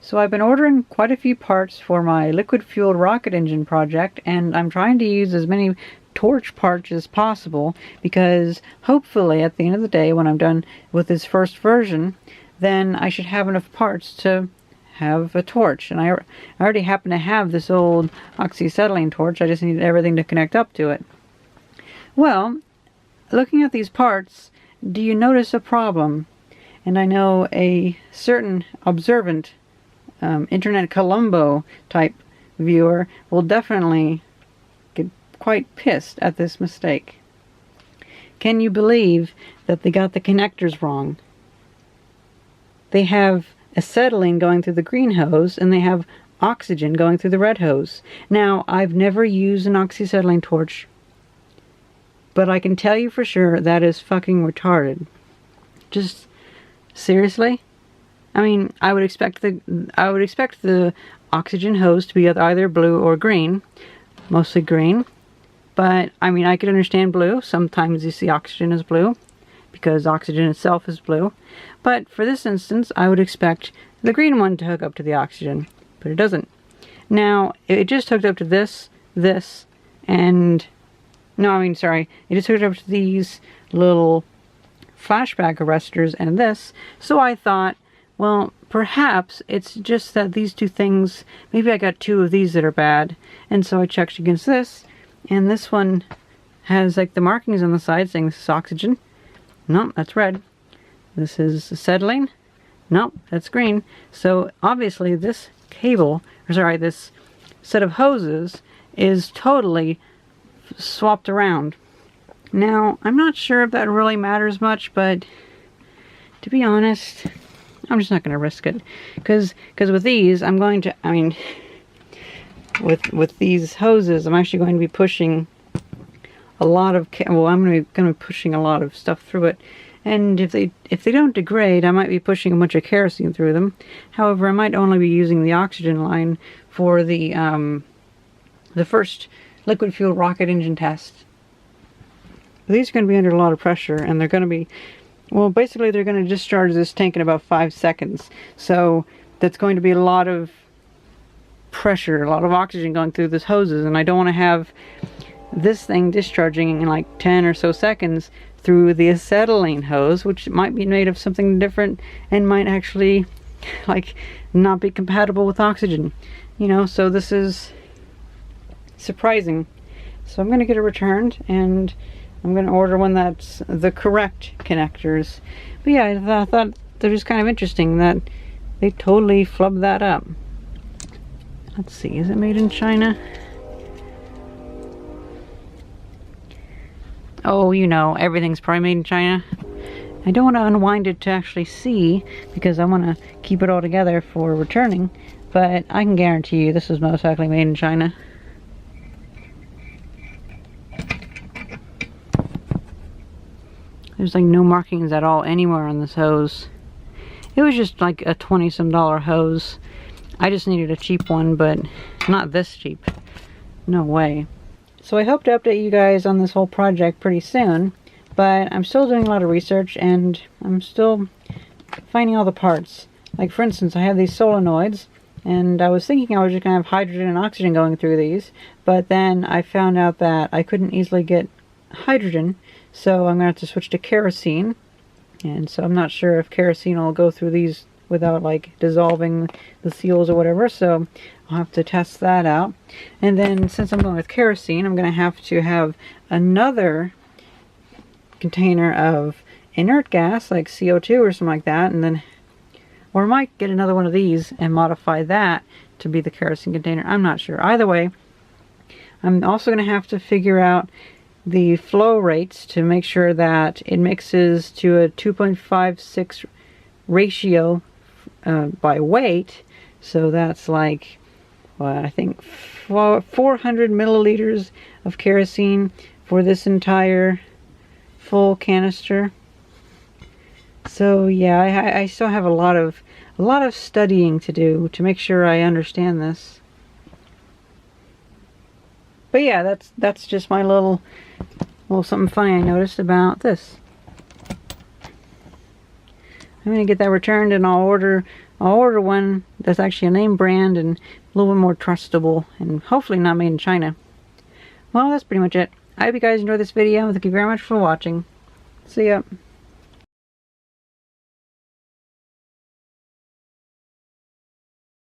So I've been ordering quite a few parts for my liquid-fueled rocket engine project, and I'm trying to use as many torch parts as possible because hopefully at the end of the day, when I'm done with this first version, then I should have enough parts to have a torch. And I already happen to have this old Oxy Acetylene torch. I just need everything to connect up to it. Well, looking at these parts, do you notice a problem? And I know a certain observant Internet Columbo type viewer will definitely get quite pissed at this mistake. Can you believe that they got the connectors wrong? They have acetylene going through the green hose and they have oxygen going through the red hose. Now, I've never used an oxyacetylene torch, but I can tell you for sure that is fucking retarded. Just seriously? I mean, I would expect the oxygen hose to be either blue or green, mostly green. But I mean, I could understand blue. Sometimes you see oxygen as blue because oxygen itself is blue. But for this instance, I would expect the green one to hook up to the oxygen, but it doesn't. Now, it just hooked up to this, and no, I mean, sorry, it just hooked up to these little flashback arresters and this. So I thought, well, perhaps it's just that these two things, maybe I got two of these that are bad. And so I checked against this, and this one has like the markings on the side saying this is oxygen. Nope, that's red. This is acetylene. Nope, that's green. So obviously this cable, or sorry, this set of hoses is totally swapped around. Now, I'm not sure if that really matters much, but to be honest, I'm just not going to risk it. Because with these, I'm going to, I mean, with these hoses, I'm actually going to be pushing a lot of, well, I'm going to be pushing a lot of stuff through it. And if they don't degrade, I might be pushing a bunch of kerosene through them. However, I might only be using the oxygen line for the first liquid fuel rocket engine test. These are going to be under a lot of pressure, and they're going to be, well, basically they're going to discharge this tank in about 5 seconds. So that's going to be a lot of pressure, a lot of oxygen going through these hoses, and I don't want to have this thing discharging in like 10 or so seconds through the acetylene hose, which might be made of something different and might actually like not be compatible with oxygen. You know, so this is surprising. So I'm going to get it returned, and I'm going to order one that's the correct connectors. But yeah, I thought that was kind of interesting that they totally flubbed that up. Let's see, is it made in China? Oh, you know, everything's probably made in China. I don't want to unwind it to actually see because I want to keep it all together for returning, but I can guarantee you this is most likely made in China. There's like no markings at all anywhere on this hose. It was just like a $20-some hose. I just needed a cheap one, but not this cheap. No way. So I hope to update you guys on this whole project pretty soon, but I'm still doing a lot of research and I'm still finding all the parts. Like for instance, I have these solenoids, and I was thinking I was just going to have hydrogen and oxygen going through these, but then I found out that I couldn't easily get hydrogen, so I'm going to have to switch to kerosene. And so I'm not sure if kerosene will go through these without like dissolving the seals or whatever, so I'll have to test that out. And then since I'm going with kerosene, I'm going to have another container of inert gas like CO2 or something like that, and then, or I might get another one of these and modify that to be the kerosene container. I'm not sure. Either way, I'm also going to have to figure out the flow rates to make sure that it mixes to a 2.56 ratio by weight. So that's like, well, I think 400 milliliters of kerosene for this entire full canister. So yeah, I still have a lot of studying to do to make sure I understand this. But yeah, that's just my little something funny I noticed about this. I'm going to get that returned, and I'll order I'll order one that's actually a name brand and a little bit more trustable, and hopefully not made in China. Well, that's pretty much it. I hope you guys enjoyed this video. Thank you very much for watching. See ya.